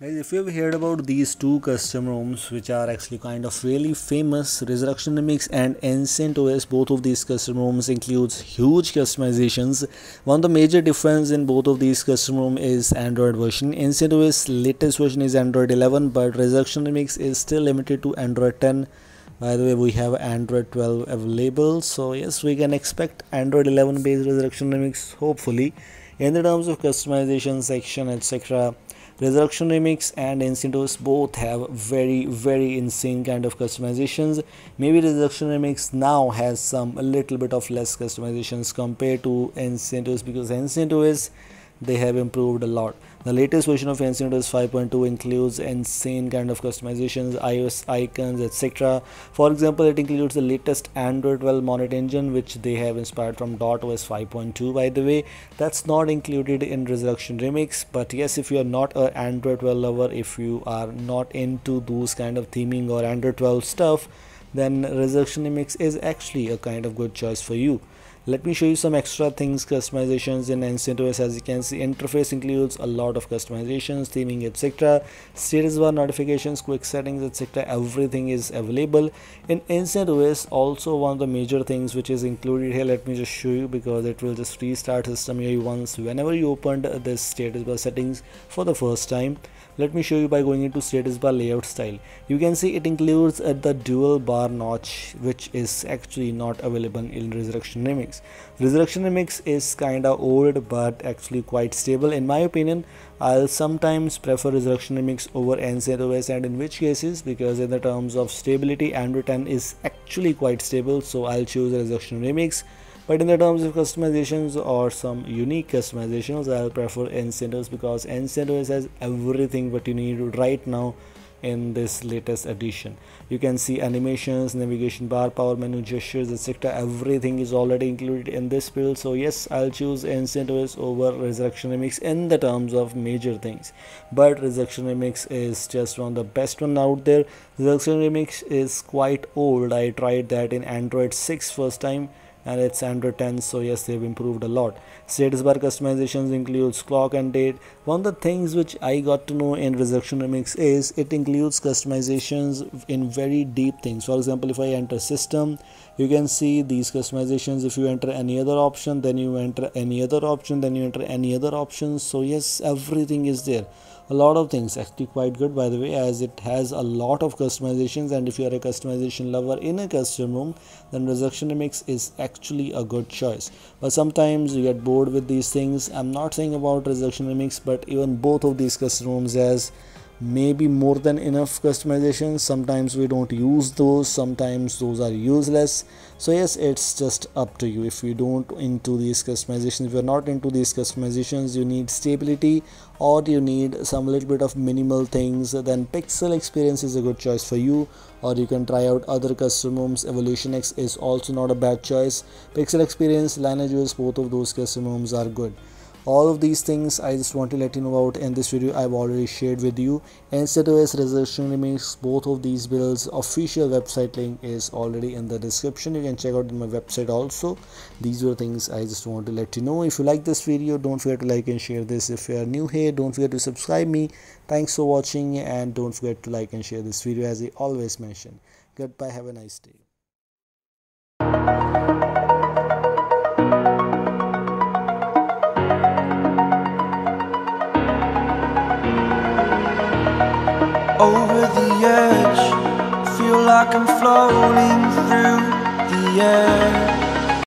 Guys, if you've heard about these two custom ROMs, which are actually kind of really famous, Resurrection Remix and Ancient OS, both of these custom ROMs includes huge customizations. One of the major difference in both of these custom ROM is Android version. Ancient OS latest version is Android 11, but Resurrection Remix is still limited to Android 10. By the way, we have Android 12 available, so yes, we can expect Android 11 based Resurrection Remix hopefully. In the terms of customization section, etc., Resurrection Remix and Ancient OS both have very insane kind of customizations. Maybe Resurrection Remix now has some a little bit of less customizations compared to Ancient OS, because Ancient OS, they have improved a lot. The latest version of Ancient OS 5.2 includes insane kind of customizations, iOS icons, etc. For example, it includes the latest Android 12 Monet engine, which they have inspired from .os 5.2. By the way, that's not included in Resurrection Remix, but yes, if you are not an Android 12 lover, if you are not into those kind of theming or Android 12 stuff, then Resurrection Remix is actually a kind of good choice for you. Let me show you some extra things, customizations in Ancient OS. As you can see, interface includes a lot of customizations, theming, etc. Status bar, notifications, quick settings, etc. Everything is available in Ancient OS. Also, one of the major things which is included here, let me just show you, because it will just restart system UI once whenever you opened this status bar settings for the first time. Let me show you by going into status bar layout style. You can see it includes the dual bar notch, which is actually not available in Resurrection Remix. Resurrection Remix is kinda old but actually quite stable. In my opinion, I'll sometimes prefer Resurrection Remix over Ancient OS, and in which cases, because in the terms of stability, Android 10 is actually quite stable, so I'll choose Resurrection Remix. But in the terms of customizations or some unique customizations, I'll prefer Ancient OS, because Ancient OS has everything what you need right now in this latest edition. You can see animations, navigation bar, power menu, gestures, etc. Everything is already included in this build. So yes, I'll choose Ancient OS over Resurrection Remix in the terms of major things. But Resurrection Remix is just one of the best one out there. Resurrection Remix is quite old. I tried that in Android 6 first time, and it's Android 10, so yes, they've improved a lot. Status bar customizations includes clock and date. One of the things which I got to know in Resurrection Remix is it includes customizations in very deep things. For example, if I enter system, you can see these customizations. If you enter any other option, then you enter any other option, then you enter any other options. So yes, everything is there. A lot of things, actually quite good, by the way, as it has a lot of customizations. And if you are a customization lover in a custom ROM, then Resurrection Remix is actually a good choice. But sometimes you get bored with these things. I'm not saying about Resurrection Remix, but even both of these custom ROMs has maybe more than enough customizations. Sometimes we don't use those, sometimes those are useless. So yes, it's just up to you. If you don't into these customizations, if you're not into these customizations, you need stability or you need some little bit of minimal things, then Pixel Experience is a good choice for you. Or you can try out other custom ROMs. Evolution X is also not a bad choice. Pixel Experience, Lineage's, both of those custom ROMs are good. All of these things I just want to let you know about in this video. I've already shared with you. Ancient OS, Resurrection Remix, both of these builds official website link is already in the description. You can check out in my website also. These were things I just want to let you know. If you like this video, don't forget to like and share this. If you are new here, don't forget to subscribe me. Thanks for watching, and don't forget to like and share this video, as I always mention. Goodbye, have a nice day. Over the edge, feel like I'm floating through the air.